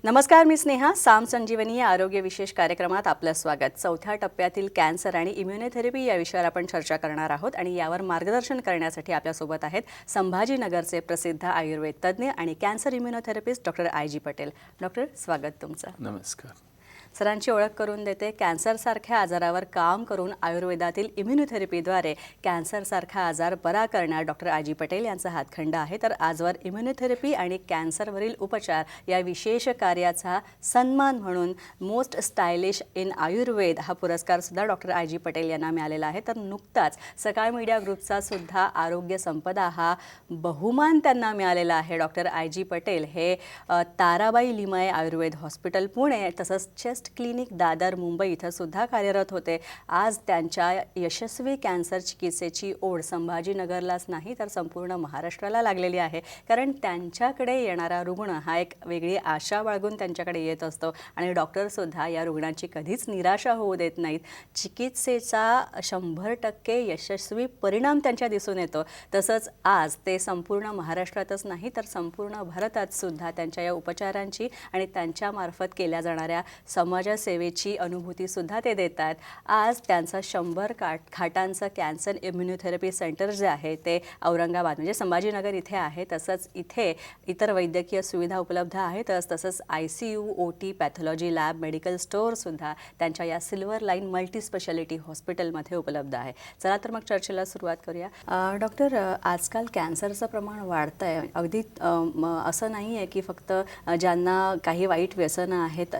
नमस्कार, मी स्नेहा. साम संजीवनी या आरोग्य विशेष कार्यक्रमात आपलं स्वागत. चौथ्या टप्प्यातील कॅन्सर आणि इम्युनोथेरपी या विषयावर आपण चर्चा करणार आहोत आणि यावर मार्गदर्शन करण्यासाठी आपल्यासोबत आहेत संभाजीनगरचे प्रसिद्ध आयुर्वेद तज्ज्ञ आणि कॅन्सर इम्युनोथेरपिस्ट डॉक्टर आय.जी. पटेल. डॉक्टर, स्वागत तुमचं. नमस्कार. सरांची ओळख करून देते. कॅन्सरसारख्या आजारावर काम करून आयुर्वेदातील इम्युनोथेरपीद्वारे कॅन्सरसारखा आजार बरा करण्यात डॉक्टर आय.जी. पटेल यांचा हातखंडा आहे. तर आजवर इम्युनोथेरपी आणि कॅन्सरवरील उपचार या विशेष कार्याचा सन्मान म्हणून मोस्ट स्टायलिश इन आयुर्वेद हा पुरस्कार सुद्धा डॉक्टर आय.जी. पटेल यांना मिळालेला आहे. तर नुकताच सकाळ मीडिया ग्रुपचा सुद्धा आरोग्य संपदा हा बहुमान त्यांना मिळालेला आहे. डॉक्टर आय.जी. पटेल हे ताराबाई लिमये आयुर्वेद हॉस्पिटल पुणे तसंच चेस्ट क्लिनिक दादर मुंबई इथं सुद्धा कार्यरत होते. आज त्यांच्या यशस्वी कॅन्सर चिकित्सेची ओढ संभाजीनगरलाच नाही तर संपूर्ण महाराष्ट्राला लागलेली आहे. कारण त्यांच्याकडे येणारा रुग्ण हा एक वेगळी आशा बाळगून त्यांच्याकडे येत असतो आणि डॉक्टरसुद्धा या रुग्णांची कधीच निराशा होऊ देत नाहीत. चिकित्सेचा 100% यशस्वी परिणाम त्यांच्या दिसून येतो. तसंच आज ते संपूर्ण महाराष्ट्रातच नाही तर संपूर्ण भारतात सुद्धा त्यांच्या या उपचारांची आणि त्यांच्यामार्फत केल्या जाणाऱ्या समाजसेवेची अनुभूतीसुद्धा ते देत आहेत. आज त्यांचं 100 खाटांचं कॅन्सर इम्युनोथेरपी सेंटर जे आहे ते औरंगाबाद म्हणजे संभाजीनगर इथे आहे. तसंच इथे इतर वैद्यकीय सुविधा उपलब्ध आहेतच. तसंच ICU, OT, pathology lab, medical स्टोअरसुद्धा त्यांच्या या सिल्वर लाईन मल्टी स्पेशालिटी हॉस्पिटलमध्ये उपलब्ध आहे. चला तर मग चर्चेला सुरुवात करूया. डॉक्टर, आजकाल कॅन्सरचं प्रमाण वाढतं आहे. अगदी असं नाही आहे की फक्त ज्यांना काही वाईट व्यसनं आहेत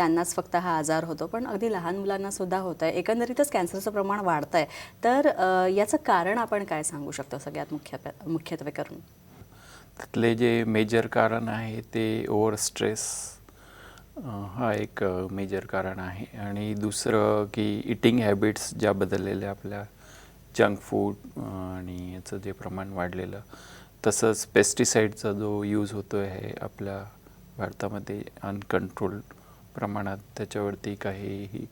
त्यांनाच फक्त हा आजार होतो, पण अगदी लहान मुलांना सुद्धा होत आहे. एकंदरीतच कॅन्सरचं प्रमाण वाढतं आहे. तर याचं कारण आपण काय सांगू शकतो सगळ्यात मुख्यत्वे करून? त्यातले जे मेजर कारण आहे ते ओव्हर स्ट्रेस हा एक मेजर कारण आहे. आणि दुसरं की इटिंग हॅबिट्स ज्या बदललेल्या आपल्या, जंक फूड आणि याचं जे प्रमाण वाढलेलं, तसंच पेस्टिसाईडचा जो यूज होतो आहे आपल्या भारतामध्ये अनकंट्रोल्ड प्रमाणात, त्याच्यावरती काहीही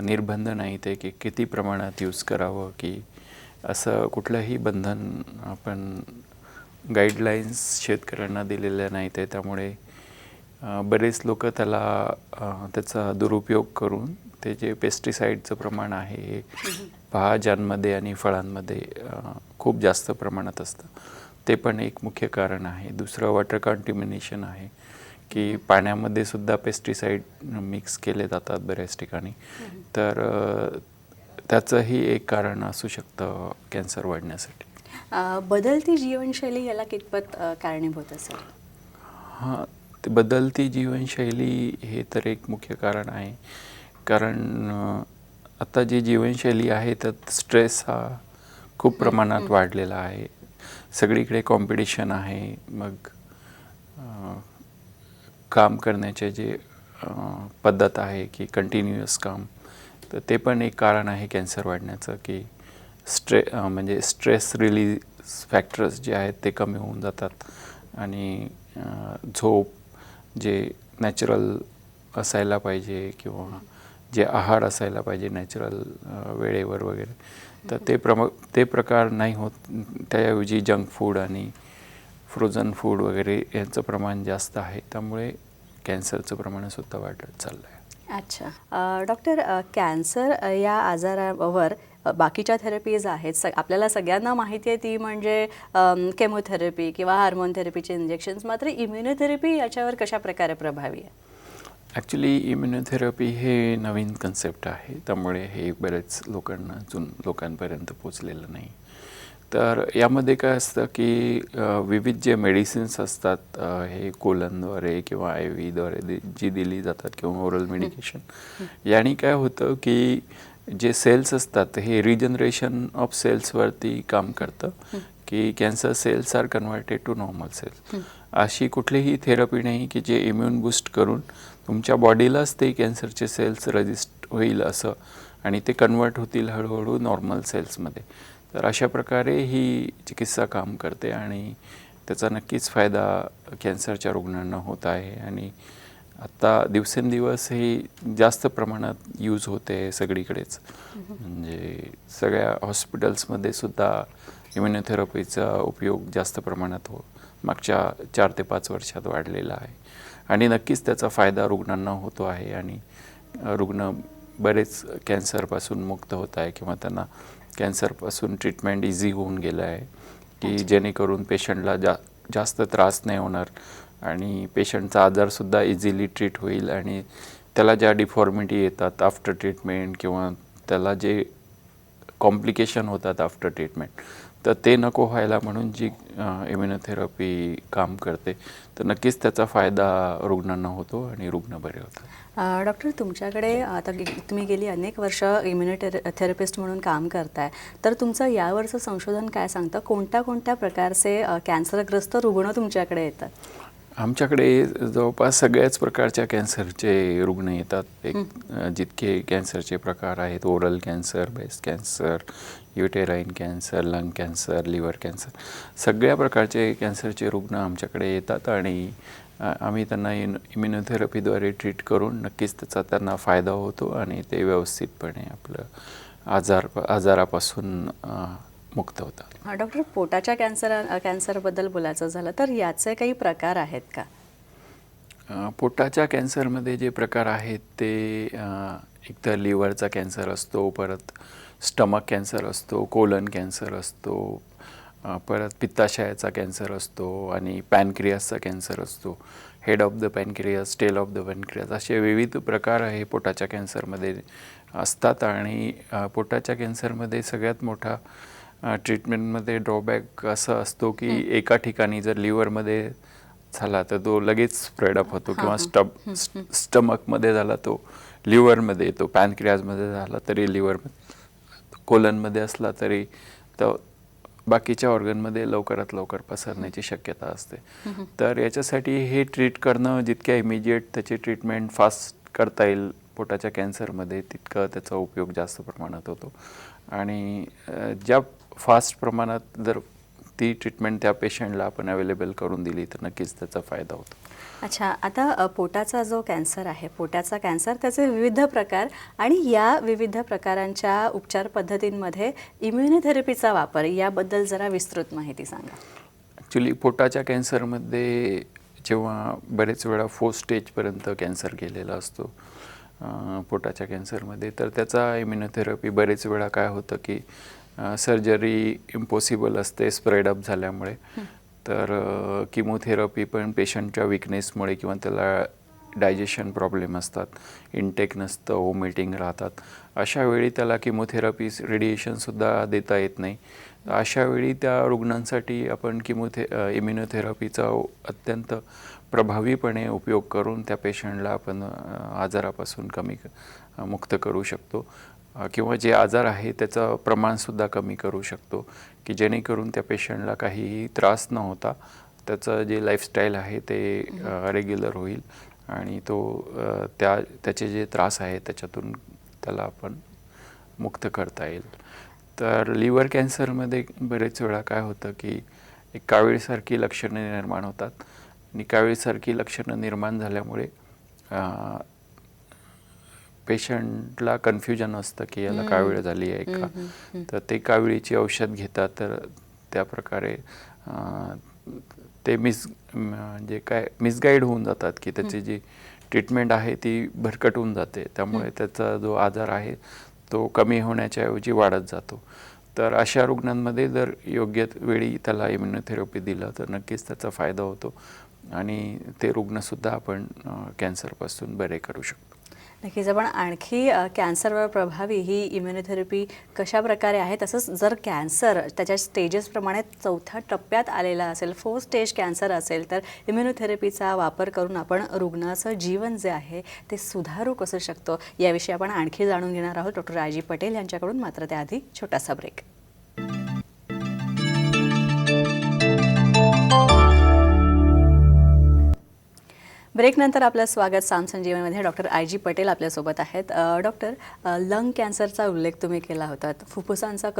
निर्बंध नाही ते की किती प्रमाणात यूज करावं, की असं कुठलंही बंधन आपण गाईडलाईन्स शेतकऱ्यांना दिलेल्या नाहीत आहे. त्यामुळे बरेच लोक त्याचा दुरुपयोग करून ते जे पेस्टिसाईडचं प्रमाण आहे हे भाज्यांमध्ये आणि फळांमध्ये खूप जास्त प्रमाणात असतं. ते पण एक मुख्य कारण आहे. दुसरं वॉटर कंटॅमिनेशन आहे की पाण्यामध्ये सुद्धा पेस्टिसाईड मिक्स केले जातात बऱ्याच ठिकाणी. तर त्याचंही एक कारण असू शकतं कॅन्सर वाढण्यासाठी. बदलती जीवनशैली याला कितपत कारणीभूत असेल? हां, ते बदलती जीवनशैली हे तर एक मुख्य कारण आहे. कारण आता जी जीवनशैली आहे त्यात स्ट्रेस हा खूप प्रमाणात वाढलेला आहे. सगळीकडे कॉम्पिटिशन आहे. मग काम करण्याचे जे पद्धत आहे की कंटिन्युअस काम, तर ते पण एक कारण आहे कॅन्सर वाढण्याचं. की म्हणजे स्ट्रेस रिलीज फॅक्टर्स जे आहेत ते कमी होऊन जातात आणि झोप जे नॅचरल असायला पाहिजे किंवा जे आहार असायला पाहिजे नॅचरल वेळेवर वगैरे, तर ते प्रकार नाही होत. त्याऐवजी जंक फूड आणि फ्रोझन फूड वगैरे यांचं प्रमाण जास्त आहे. त्यामुळे कॅन्सरचं प्रमाणसुद्धा वाढत चाललं आहे. अच्छा. डॉक्टर, कॅन्सर या आजारावर बाकीच्या थेरपीज आहेत. आपल्याला सगळ्यांना माहिती आहे ती म्हणजे केमोथेरपी किंवा हार्मोन थेरपीचे इंजेक्शन्स. मात्र इम्युनोथेरपी याच्यावर कशा प्रकारे प्रभावी आहे? ॲक्च्युली इम्युनोथेरपी हे नवीन कन्सेप्ट आहे. त्यामुळे हे बरेच लोकांपर्यंत पोचलेलं नाही. तर यामध्ये काय असतं की विविध जे मेडिसिन्स असतात हे कोलनद्वारे किंवा IV द्वारे जी दिली जातात किंवा ओरल मेडिकेशन, याने काय होतं की जे सेल्स असतात हे रिजनरेशन ऑफ सेल्सवरती काम करतं की cancer cells are converted to normal cells. अशी कुठलीही थेरपी नाही की जे इम्युन बूस्ट करून तुमच्या बॉडीलाच ते कॅन्सरचे सेल्स रजिस्ट होईल असं आणि ते कन्वर्ट होतील हळूहळू नॉर्मल सेल्समध्ये. तर अशा प्रकारे ही चिकित्सा काम करते आणि त्याचा नक्कीच फायदा कॅन्सरच्या रुग्णांना होत आहे. आणि आत्ता दिवसेंदिवस हे जास्त प्रमाणात यूज होते आहे सगळीकडेच. म्हणजे सगळ्या हॉस्पिटल्समध्ये सुद्धा इम्युनोथेरपीचा उपयोग जास्त प्रमाणात मागच्या 4 ते 5 वर्षात वाढलेला आहे. आणि नक्कीच त्याचा फायदा रुग्णांना होतो आहे. आणि रुग्ण बरेच कॅन्सरपासून मुक्त होत आहे किंवा त्यांना कॅन्सरपासून ट्रीटमेंट इझी होऊन गेलं आहे, की जेणेकरून पेशंटला जास्त त्रास नाही होणार आणि पेशंटचा आजारसुद्धा इझिली ट्रीट होईल. आणि त्याला ज्या डिफॉर्मिटी येतात आफ्टर ट्रीटमेंट किंवा त्याला जे कॉम्प्लिकेशन होतात आफ्टर ट्रीटमेंट, तर ते नको व्हायला म्हणून जी इम्युनोथेरपी काम करते, तर नक्कीच त्याचा फायदा रुग्णांना होतो आणि रुग्ण बरे होतात. डॉक्टर, तुमच्याकडे आता तुम्ही गेली अनेक वर्ष इम्युनोथेरपिस्ट म्हणून काम करताय, तर तुमचं यावरचं संशोधन काय सांगतं? कोणत्या कोणत्या प्रकारचे कॅन्सरग्रस्त रुग्ण तुमच्याकडे येतात? आमच्याकडे जवळपास सगळ्याच प्रकारच्या कॅन्सरचे रुग्ण येतात. जितके कॅन्सरचे प्रकार आहेत, oral cancer, breast cancer, uterine cancer, lung cancer, liver cancer, सगळ्या प्रकारचे कॅन्सरचे रुग्ण आमच्याकडे येतात. आणि आम्ही त्यांना इम्युनोथेरपीद्वारे ट्रीट करून नक्कीच त्याचा त्यांना फायदा होतो आणि ते व्यवस्थितपणे आपलं आजारापासून मुक्त होतात. डॉक्टर, पोटाच्या कॅन्सरबद्दल बोलायचं झालं तर याचे काही प्रकार आहेत का? पोटाच्या कॅन्सरमध्ये जे प्रकार आहेत ते एक तर लिव्हरचा कॅन्सर असतो, परत स्टमक कॅन्सर असतो, कोलन कॅन्सर असतो, परत पित्ताशयाचा कॅन्सर असतो आणि पॅनक्रियासचा कॅन्सर असतो. Head of the pancreas, tail of the pancreas, असे विविध प्रकार हे पोटाच्या कॅन्सरमध्ये असतात. आणि पोटाच्या कॅन्सरमध्ये सगळ्यात मोठा ट्रीटमेंटमध्ये ड्रॉबॅक असा असतो की एका ठिकाणी जर लिव्हरमध्ये झाला तर तो लगेच स्प्रेडअप होतो, किंवा स्टमकमध्ये झाला तो लिव्हरमध्ये येतो, पॅनक्रियाजमध्ये झाला तरी लिव्हरमध्ये, कोलनमध्ये असला तरी तो बाकीच्या ऑर्गनमध्ये लवकरात लवकर पसरण्याची शक्यता असते. तर याच्यासाठी हे ट्रीट करणं जितक्या इमिजिएट त्याची ट्रीटमेंट फास्ट करता येईल पोटाच्या कॅन्सरमध्ये, तितकं त्याचा उपयोग जास्त प्रमाणात होतो. आणि ज्या फास्ट प्रमाणात जर ती ट्रीटमेंट त्या पेशंटला आपण अवेलेबल करून दिली तर नक्कीच त्याचा फायदा होतो. अच्छा, आता पोटाचा जो कॅन्सर आहे, पोटाचा कॅन्सर, त्याचे विविध प्रकार आणि या विविध प्रकारांच्या उपचार पद्धतींमध्ये इम्युनोथेरपीचा वापर याबद्दल जरा विस्तृत माहिती सांगा. ॲक्च्युली पोटाच्या कॅन्सरमध्ये जेव्हा बरेच वेळा 4 स्टेजपर्यंत कॅन्सर गेलेला असतो पोटाच्या कॅन्सरमध्ये, तर त्याचा इम्युनोथेरपी बरेच वेळा काय होतं की सर्जरी इम्पॉसिबल असते स्प्रेडअप झाल्यामुळे. तर किमोथेरपी पण पेशंटच्या विकनेसमुळे किंवा त्याला डायजेशन प्रॉब्लेम असतात, इनटेक नसतं, वॉमिटिंग राहतात, अशा वेळी त्याला किमोथेरपी रेडिएशनसुद्धा देता येत नाही. अशा वेळी त्या रुग्णांसाठी आपण इम्युनोथेरपीचा अत्यंत प्रभावीपणे उपयोग करून त्या पेशंटला आपण आजारापासून मुक्त करू शकतो, किंवा जे आजार आहे त्याचं प्रमाणसुद्धा कमी करू शकतो, की जेणेकरून त्या पेशंटला काहीही त्रास न होता त्याचं जे लाईफस्टाईल आहे ते रेग्युलर होईल आणि तो त्याचे जे त्रास आहे त्याच्यातून त्याला आपण मुक्त करता येईल. तर लिव्हर कॅन्सरमध्ये बरेच वेळा काय होतं की एक कावीळसारखी लक्षणे निर्माण होतात आणि कावीळसारखी लक्षणं निर्माण झाल्यामुळे पेशंटला कन्फ्युजन असतं की याला कावीळ झाली आहे का. तर ते काविळीची औषध घेतात, तर त्या प्रकारे ते मिसगाईड होऊन जातात की त्याची जी ट्रीटमेंट आहे ती भरकट होऊन जाते. त्यामुळे त्याचा जो आजार आहे तो कमी होण्याच्या ऐवजी वाढत जातो. तर अशा रुग्णांमध्ये जर योग्य वेळी त्याला इम्युनोथेरपी दिलं तर नक्कीच त्याचा फायदा होतो आणि ते रुग्णसुद्धा आपण कॅन्सरपासून बरे करू शकतो. नक्कीच. आपण आणखी कॅन्सरवर प्रभावी ही इम्युनोथेरपी कशा प्रकारे आहे, तसंच जर कॅन्सर त्याच्या स्टेजेसप्रमाणे 4थ्या टप्प्यात आलेला असेल, 4 स्टेज कॅन्सर असेल, तर इम्युनोथेरपीचा वापर करून आपण रुग्णाचं जीवन जे आहे ते सुधारू कसं शकतो याविषयी आपण आणखी जाणून घेणार आहोत डॉक्टर आजी पटेल यांच्याकडून. मात्र त्याआधी छोटासा ब्रेक. ब्रेकनंतर आपलं स्वागत साम संजीवनीमध्ये डॉक्टर आय जी पटेल आपल्यासोबत आहेत. डॉक्टर, लंग कॅन्सरचा उल्लेख तुम्ही केला होता. फुफ्फुसांचा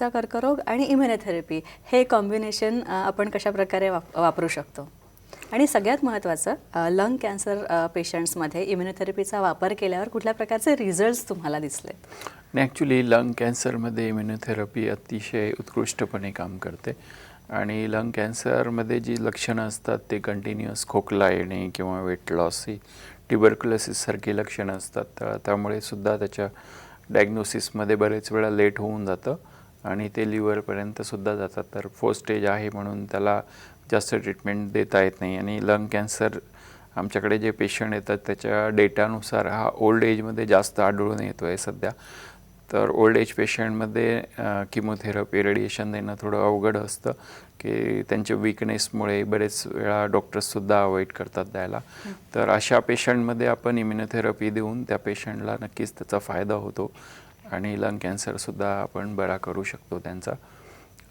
कर्करोग आणि इम्युनोथेरपी हे कॉम्बिनेशन आपण कशाप्रकारे वापरू शकतो? आणि सगळ्यात महत्त्वाचं, लंग कॅन्सर पेशंट्समध्ये इम्युनोथेरपीचा वापर केल्यावर कुठल्या प्रकारचे रिझल्ट्स तुम्हाला दिसलेत? ॲक्च्युली लंग कॅन्सरमध्ये इम्युनोथेरपी अतिशय उत्कृष्टपणे काम करते आणि लंग कॅन्सरमध्ये जी लक्षणं असतात ते कंटिन्युअस खोकला येणे किंवा वेट लॉस ही ट्युबरक्युलोसिससारखी लक्षणं असतात. त्यामुळे सुद्धा त्याच्या डायग्नोसिसमध्ये बरेच वेळा लेट होऊन जातं आणि ते लिव्हरपर्यंत सुद्धा जातात. तर फोर्थ स्टेज आहे म्हणून त्याला जास्त ट्रीटमेंट देता येत नाही. आणि लंग कॅन्सर आमच्याकडे जे पेशंट येतात त्याच्या डेटानुसार हा ओल्ड एजमध्ये जास्त आढळून येतो आहे सध्या. तर ओल्ड एज पेशंटमध्ये किमोथेरपी रेडिएशन देणं थोडं अवघड असतं की त्यांच्या विकनेसमुळे बरेच वेळा डॉक्टर्ससुद्धा अवॉइड करतात द्यायला. तर अशा पेशंटमध्ये आपण इम्युनोथेरपी देऊन त्या पेशंटला नक्कीच त्याचा फायदा होतो आणि लंग कॅन्सरसुद्धा आपण बरा करू शकतो त्यांचा.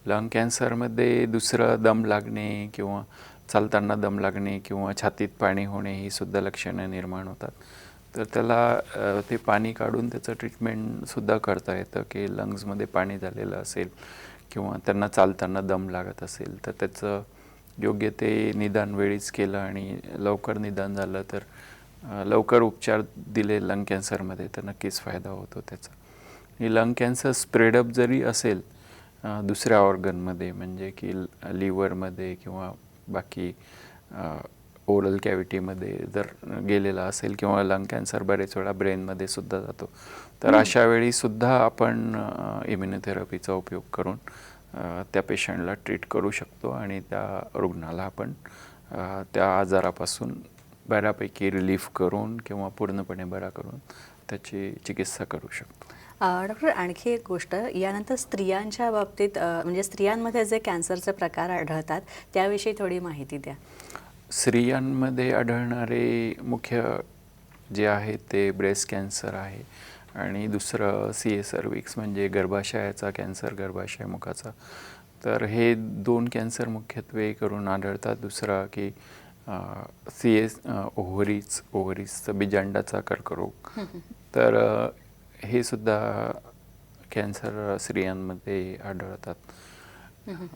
लंग कॅन्सरमध्ये दुसरं दम लागणे किंवा चालताना दम लागणे किंवा छातीत पाणी होणे ही सुद्धा लक्षणं निर्माण होतात. तर त्याला ते पाणी काढून त्याचं ट्रीटमेंटसुद्धा करता येतं की लंग्समध्ये पाणी झालेलं असेल किंवा त्यांना चालताना दम लागत असेल तर त्याचं योग्य ते निदान वेळीच केलं आणि लवकर निदान झालं तर लवकर उपचार दिले लंग कॅन्सरमध्ये तर नक्कीच फायदा होतो त्याचा. आणि लंग कॅन्सर स्प्रेडअप जरी असेल दुसऱ्या ऑर्गनमध्ये म्हणजे की लिव्हरमध्ये किंवा बाकी ओरल कॅव्हिटीमध्ये जर गेलेला असेल किंवा लंग कॅन्सर बरेच वेळा ब्रेनमध्ये सुद्धा जातो तर अशा वेळीसुद्धा आपण इम्युनोथेरपीचा उपयोग करून त्या पेशंटला ट्रीट करू शकतो आणि त्या रुग्णाला आपण त्या आजारापासून बऱ्यापैकी रिलीफ करून किंवा पूर्णपणे बरा करून त्याची चिकित्सा करू शकतो. डॉक्टर, आणखी एक गोष्ट, यानंतर स्त्रियांच्या बाबतीत म्हणजे स्त्रियांमध्ये जे कॅन्सरचे प्रकार आढळतात त्याविषयी थोडी माहिती द्या. स्त्रियांमध्ये आढळणारे मुख्य जे आहे ते ब्रेस्ट कॅन्सर आहे आणि दुसरं CA सर्व्हिक्स म्हणजे गर्भाशयाचा कॅन्सर, गर्भाशय मुखाचा. तर हे 2 कॅन्सर मुख्यत्वे करून आढळतात. दुसरा की ओव्हरीजचं बीजांडाचा कर्करोग. तर हे सुद्धा कॅन्सर स्त्रियांमध्ये आढळतात.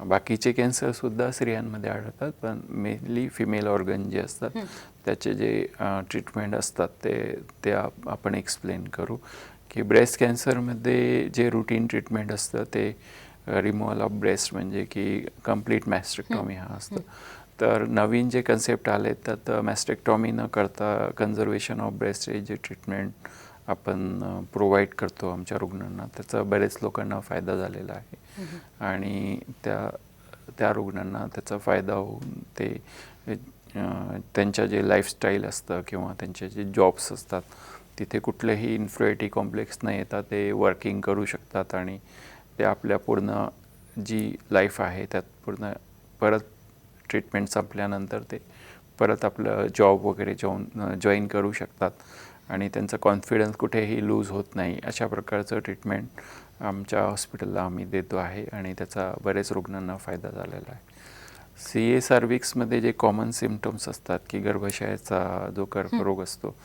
बाकीचे कॅन्सरसुद्धा स्त्रियांमध्ये आढळतात पण मेनली फिमेल ऑर्गन जे असतात त्याचे जे ट्रीटमेंट असतात ते आपण एक्सप्लेन करू. की ब्रेस्ट कॅन्सरमध्ये जे रुटीन ट्रीटमेंट असतं ते रिमूव्हल ऑफ ब्रेस्ट म्हणजे की कंप्लीट मॅस्टेक्टॉमी हा असतो. तर नवीन जे कन्सेप्ट आले त्यात मॅस्टेक्टॉमी न करता कन्झर्वेशन ऑफ ब्रेस्ट हे जे ट्रीटमेंट आपण प्रोव्हाइड करतो आमच्या रुग्णांना त्याचा बरेच लोकांना फायदा झालेला आहे आणि त्या रुग्णांना त्याचा फायदा होऊन ते त्यांच्या जे लाईफस्टाईल असतं किंवा त्यांचे जे जॉब्स असतात तिथे कुठलेही इन्फिरिटी कॉम्प्लेक्स न येता ते वर्किंग करू शकतात आणि ते आपल्या पूर्ण जी लाईफ आहे त्यात पूर्ण परत ट्रीटमेंट संपल्यानंतर ते परत आपलं जॉब वगैरे जॉईन करू शकतात आणि त्यांचा कॉन्फिडन्स कुठेही लूज होत नाही. अशा प्रकारचं ट्रीटमेंट आमच्या हॉस्पिटलला आम्ही देतो आहे आणि त्याचा बरेच रुग्णांना फायदा झालेला आहे. CA सर्व्हिक्समध्ये जे कॉमन सिम्पटम्स असतात की गर्भाशयाचा जो कर्करोग असतो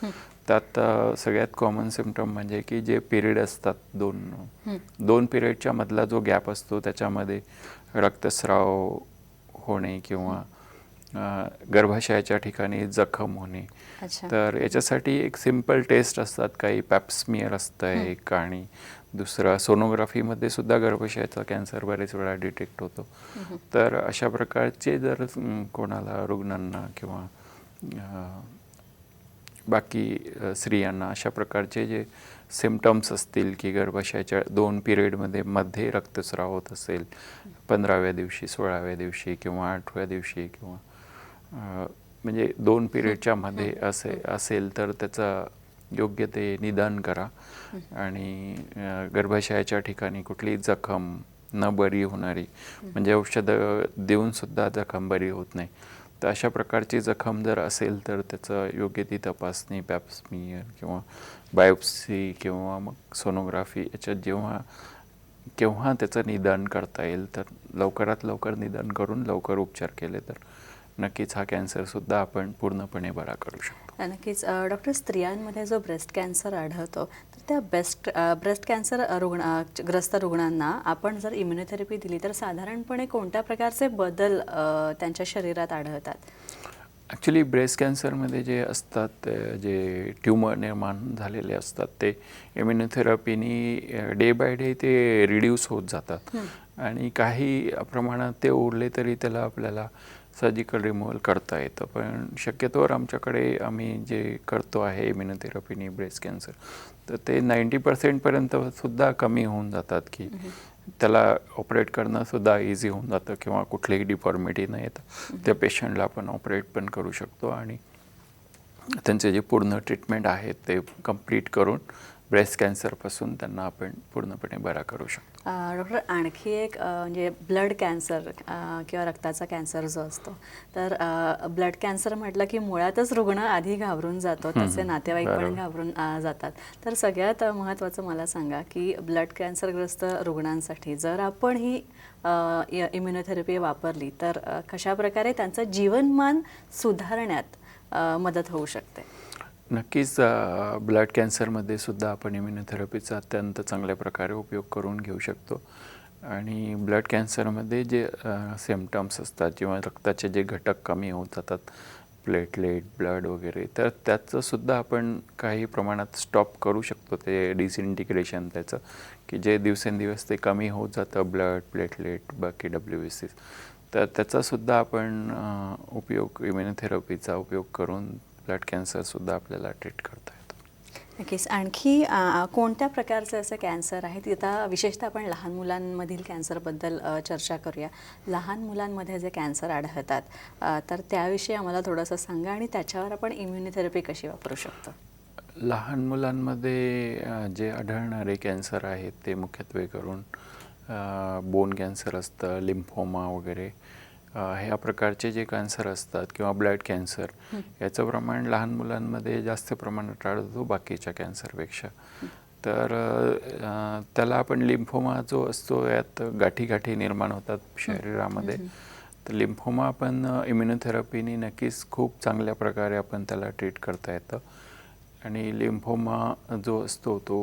त्यात सगळ्यात कॉमन सिम्पटम म्हणजे की जे पिरियड असतात दोन पिरियडच्या मधला जो गॅप असतो त्याच्यामध्ये रक्तस्राव होणे किंवा गर्भाशयाच्या ठिकाणी जखम होणे. तर याच्यासाठी एक सिम्पल टेस्ट असतात, काही पॅप्समियर असतं एक आणि दुसरा सोनोग्राफीमध्ये सुद्धा गर्भाशयाचा कॅन्सर बरेच वेळा डिटेक्ट होतो. तर अशा प्रकारचे जर कोणाला रुग्णांना किंवा बाकी स्त्रियांना अशा प्रकारचे जे सिम्पटम्स असतील की गर्भाशयाच्या 2 पिरियडमध्ये मध्ये रक्तस्राव होत असेल 15व्या दिवशी, 16व्या दिवशी किंवा 8व्या दिवशी किंवा म्हणजे 2 पिरियडच्या मध्ये असेल तर त्याचा योग्य ते निदान करा आणि गर्भाशयाच्या ठिकाणी कुठली जखम न बरी होणारी म्हणजे औषधं देऊनसुद्धा जखम बरी होत नाही तर अशा प्रकारची जखम जर असेल तर त्याचं योग्य ती तपासणी पॅप्समियर किंवा बायोप्सी किंवा मग सोनोग्राफी याच्यात केव्हा त्याचं निदान करता येईल तर लवकरात लवकर निदान करून लवकर उपचार केले तर नक्कीच हा कॅन्सरसुद्धा आपण पूर्णपणे बरा करू शकतो. नक्कीच डॉक्टर, स्त्रियांमध्ये जो ब्रेस्ट कॅन्सर आढळतो तर त्या ब्रेस्ट कॅन्सर ग्रस्त रुग्णांना आपण जर इम्युनोथेरपी दिली तर साधारणपणे कोणत्या प्रकारचे बदल त्यांच्या शरीरात आढळतात? ॲक्च्युली ब्रेस्ट कॅन्सरमध्ये जे असतात जे ट्यूमर निर्माण झालेले असतात ते इम्युनोथेरपीनी डे बाय डे ते रिड्यूस होत जातात आणि काही प्रमाणात ते उरले तरी त्याला आपल्याला सर्जिकल रिमूव्हल करता येतं. पण शक्यतोवर आमच्याकडे आम्ही जे करतो आहे इम्युनोथेरपीनी ब्रेस्ट कॅन्सर तर ते 90% पर्यंतसुद्धा कमी होऊन जातात की त्याला ऑपरेट करणंसुद्धा इझी होऊन जातं किंवा कुठलीही डिफॉर्मिटी न येतं त्या पेशंटला आपण ऑपरेट पण करू शकतो आणि त्यांचे जे पूर्ण ट्रीटमेंट आहेत ते कंप्लीट करून ब्रेस्ट कॅन्सरपासून त्यांना आपण पूर्णपणे बरा करू शकतो. डॉक्टर, आणखी एक म्हणजे ब्लड कॅन्सर किंवा रक्ताचा कॅन्सर जो असतो तर ब्लड कॅन्सर म्हटलं की मुळातच रुग्ण आधी घाबरून जातो, त्याचे नातेवाईक पण घाबरून जातात. तर सगळ्यात महत्त्वाचं मला सांगा की ब्लड कॅन्सरग्रस्त रुग्णांसाठी जर आपण ही इम्युनोथेरपी वापरली तर कशा प्रकारे त्यांचं जीवनमान सुधारण्यात मदत होऊ शकते? नक्कीच ब्लड कॅन्सरमध्ये सुद्धा आपण इम्युनोथेरपीचा अत्यंत चांगल्या प्रकारे उपयोग करून घेऊ शकतो आणि ब्लड कॅन्सरमध्ये जे सिम्पटम्स असतात किंवा रक्ताचे जे घटक कमी होत जातात प्लेटलेट ब्लड वगैरे तर त्याचंसुद्धा आपण काही प्रमाणात स्टॉप करू शकतो ते डिसइंटिग्रेशन त्याचं की जे दिवसेंदिवस ते कमी होत जातं ब्लड प्लेटलेट बाकी WBC तर त्याचासुद्धा आपण उपयोग इम्युनोथेरपीचा उपयोग करून ब्लड कॅन्सरसुद्धा आपल्याला ट्रीट करता येतो. नक्कीच. आणखी कोणत्या प्रकारचे असे कॅन्सर आहेत? आता विशेषतः आपण लहान मुलांमधील कॅन्सरबद्दल चर्चा करूया. लहान मुलांमध्ये जे कॅन्सर आढळतात तर त्याविषयी आम्हाला थोडंसं सांगा आणि त्याच्यावर आपण इम्युनोथेरपी कशी वापरू शकतो? लहान मुलांमध्ये जे आढळणारे कॅन्सर आहेत ते मुख्यत्वे करून बोन कॅन्सर असतं, लिम्फोमा वगैरे ह्या प्रकारचे जे कॅन्सर असतात किंवा ब्लड कॅन्सर याचं प्रमाण लहान मुलांमध्ये जास्त प्रमाणात आढळतो बाकीच्या कॅन्सरपेक्षा. तर त्याला आपण लिम्फोमा जो असतो यात गाठी निर्माण होतात शरीरामध्ये तर लिम्फोमा आपण इम्युनोथेरपीने नक्कीच खूप चांगल्या प्रकारे आपण त्याला ट्रीट करता येतं आणि लिम्फोमा जो असतो तो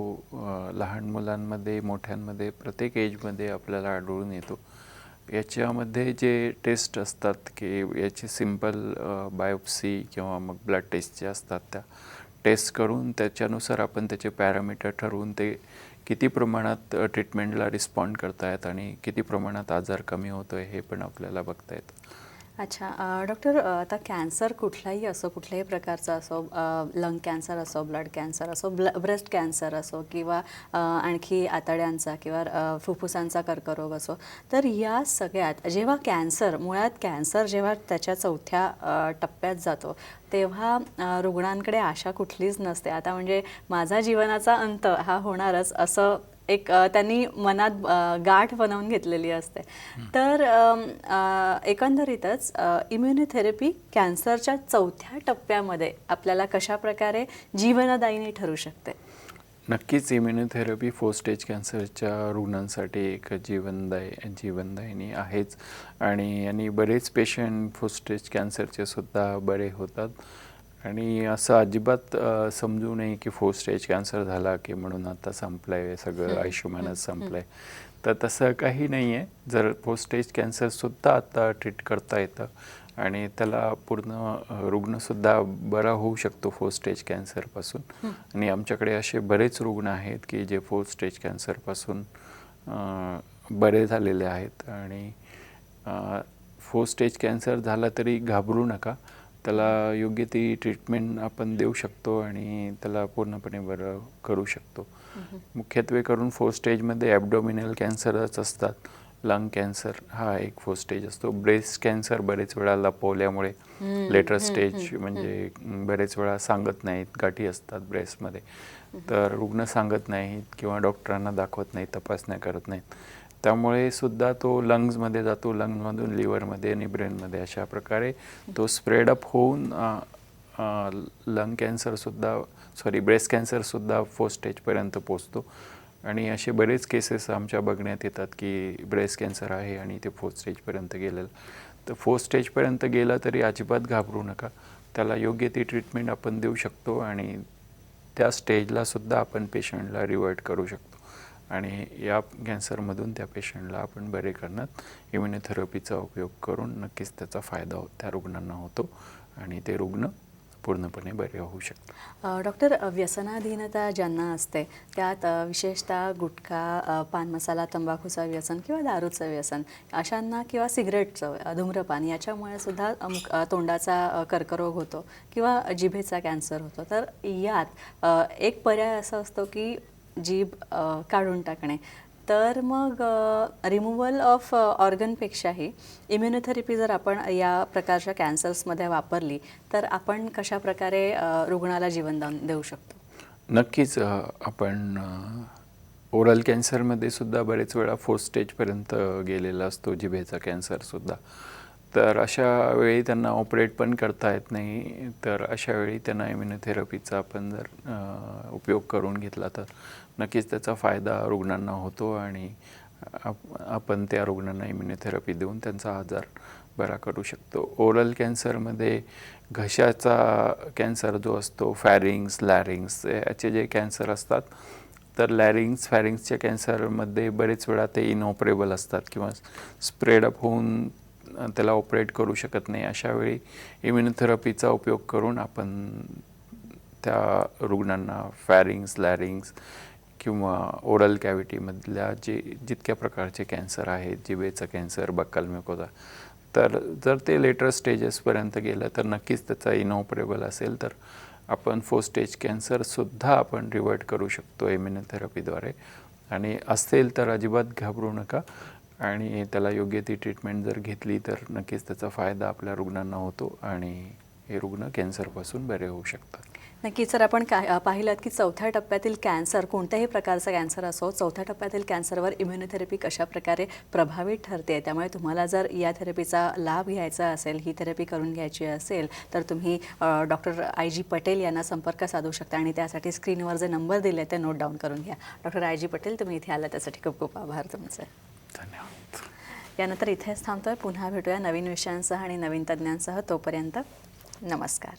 लहान मुलांमध्ये मोठ्यांमध्ये प्रत्येक एजमध्ये आपल्याला आढळून येतो. याच्यामध्ये जे टेस्ट असतात की याची सिंपल बायोप्सी किंवा मग ब्लड टेस्ट जे असतात त्या टेस्ट करून त्याच्यानुसार आपण त्याचे पॅरामीटर ठरवून ते किती प्रमाणात ट्रीटमेंटला रिस्पॉन्ड करतायत आणि किती प्रमाणात आजार कमी होतो आहे हे पण आपल्याला बघता येतं. अच्छा. डॉक्टर, आता कॅन्सर कुठलाही असो, कुठल्याही प्रकारचा असो, लंग कॅन्सर असो, ब्लड कॅन्सर असो, ब्रेस्ट कॅन्सर असो किंवा आणखी आतड्यांचा किंवा फुफ्फुसांचा कर्करोग असो, तर या सगळ्यात जेव्हा मुळात कॅन्सर जेव्हा त्याच्या चौथ्या टप्प्यात जातो तेव्हा रुग्णांकडे आशा कुठलीच नसते. आता म्हणजे माझा जीवनाचा अंत हा होणारच असं एक त्यांनी मनात गाठ बनवून घेतलेली असते. तर एकंदरीतच इम्युनोथेरपी कॅन्सरच्या चौथ्या टप्प्यामध्ये आपल्याला कशा प्रकारे जीवनदायिनी ठरू शकते? नक्कीच इम्युनोथेरपी 4 स्टेज कॅन्सरच्या रुग्णांसाठी एक जीवनदायिनी आहेच आणि बरेच पेशंट 4 स्टेज कॅन्सरचे सुद्धा बरे होतात आणि असं अजिबात समजू नये की 4 स्टेज कॅन्सर झाला की म्हणून आता संपलं आहे सगळं, आयुष्यमानच संपलं आहे. तर तसं काही नाही आहे. जर 4 स्टेज कॅन्सरसुद्धा आता ट्रीट करता येतं आणि त्याला पूर्ण रुग्णसुद्धा बरा होऊ शकतो 4 स्टेज कॅन्सरपासून आणि आमच्याकडे असे बरेच रुग्ण आहेत की जे 4 स्टेज कॅन्सरपासून बरे झालेले आहेत आणि 4 स्टेज कॅन्सर झाला तरी घाबरू नका. त्याला योग्य ती ट्रीटमेंट आपण देऊ शकतो आणि त्याला पूर्णपणे बरं करू शकतो. मुख्यत्वे करून 4 स्टेजमध्ये ॲब्डोमिनल कॅन्सरच असतात. लंग कॅन्सर हा एक 4 स्टेज असतो. ब्रेस्ट कॅन्सर बरेच वेळा लपवल्यामुळे लेटर स्टेज म्हणजे बरेच वेळा सांगत नाहीत, गाठी असतात ब्रेस्टमध्ये तर रुग्ण सांगत नाहीत किंवा डॉक्टरांना दाखवत नाहीत, तपासण्या करत नाहीत. त्यामुळे सुद्धा तो लंग्समध्ये जातो, लंग्समधून लिव्हरमध्ये आणि ब्रेनमध्ये अशा प्रकारे तो स्प्रेडअप होऊन ब्रेस्ट कॅन्सरसुद्धा 4 स्टेजपर्यंत पोचतो आणि असे बरेच केसेस आमच्या बघण्यात येतात की ब्रेस्ट कॅन्सर आहे आणि ते 4 स्टेजपर्यंत गेलेलं. तर 4 स्टेजपर्यंत गेलं तरी अजिबात घाबरू नका. त्याला योग्य ती ट्रीटमेंट आपण देऊ शकतो आणि त्या स्टेजला सुद्धा आपण पेशंटला रिव्हर्ट करू शकतो आणि या कॅन्सरमधून त्या पेशंटला आपण बरे करण्यात इम्युनोथेरपीचा उपयोग करून नक्कीच त्याचा फायदा त्या रुग्णांना होतो आणि ते रुग्ण पूर्णपणे बरे होऊ शकतात. डॉक्टर, व्यसनाधीनता ज्यांना असते त्यात विशेषतः गुटखा, पान मसाला, तंबाखूचं व्यसन किंवा दारूचं व्यसन अशांना किंवा सिगरेटचं, धूम्रपान याच्यामुळे सुद्धा तोंडाचा कर्करोग होतो किंवा जिभेचा कॅन्सर होतो. तर यात एक पर्याय असा असतो की जीभ काढून टाकणे. तर मग रिमूव्हल ऑफ ऑर्गनपेक्षाही इम्युनोथेरपी जर आपण या प्रकारच्या कॅन्सर्समध्ये वापरली तर आपण कशा प्रकारे रुग्णाला जीवनदान देऊ शकतो? नक्कीच आपण ओरल कॅन्सरमध्ये सुद्धा बरेच वेळा 4 स्टेजपर्यंत गेलेला असतो जिभेचा कॅन्सरसुद्धा. तर अशा वेळी त्यांना ऑपरेट पण करता येत नाही. तर अशा वेळी त्यांना इम्युनोथेरपीचा आपण जर उपयोग करून घेतला तर नक्कीच त्याचा फायदा रुग्णांना होतो आणि आपण त्या रुग्णांना इम्युनोथेरपी देऊन त्यांचा आजार बरा करू शकतो. ओरल कॅन्सरमध्ये घशाचा कॅन्सर जो असतो, फॅरिंग्स, लॅरिंग्स याचे जे कॅन्सर असतात, तर लॅरिंग्स, फॅरिंग्सच्या कॅन्सरमध्ये बरेच वेळा ते इनऑपरेबल असतात किंवा स्प्रेड अप होऊन त्याला ऑपरेट करू शकत नाही. अशा वेळी इम्युनोथेरपीचा उपयोग करून आपण त्या रुग्णांना फॅरिंग्स, लॅरिंग्स किंवा ओरल कॅव्हिटीमधल्या जितक्या प्रकारचे कॅन्सर आहेत, जिभेचं कॅन्सर, बक्कल म्युकोसा, तर जर ते लेटर स्टेजेसपर्यंत गेलं तर नक्कीच त्याचा इनऑपरेबल असेल तर आपण 4 स्टेज कॅन्सरसुद्धा आपण रिव्हर्ट करू शकतो इम्युनोथेरपीद्वारे. आणि असेल तर अजिबात घाबरू नका आणि त्याला योग्य ती ट्रीटमेंट जर घेतली तर नक्कीच त्याचा फायदा आपल्या रुग्णांना होतो आणि हे रुग्ण कॅन्सरपासून बरे होऊ शकतात. नक्कीच सर, आपण पाहिलं की 4थ्या टप्प्यातील कॅन्सर, कोणत्याही प्रकारचा कॅन्सर असो, 4थ्या टप्प्यातील कॅन्सरवर इम्युनोथेरपी कशा प्रकारे प्रभावी ठरते. त्यामुळे तुम्हाला जर या थेरपीचा लाभ घ्यायचा असेल, ही थेरपी करून घ्यायची असेल तर तुम्ही डॉक्टर IG पटेल यांना संपर्क साधू शकता आणि त्यासाठी स्क्रीनवर जे नंबर दिले ते नोट डाऊन करून घ्या. डॉक्टर IG पटेल, तुम्ही इथे आला त्यासाठी खूप खूप आभार तुमचे. धन्यवाद. यानंतर इथेच थांबतोय. पुन्हा भेटूया नवीन विषयांसह आणि नवीन तज्ज्ञांसह. तोपर्यंत नमस्कार.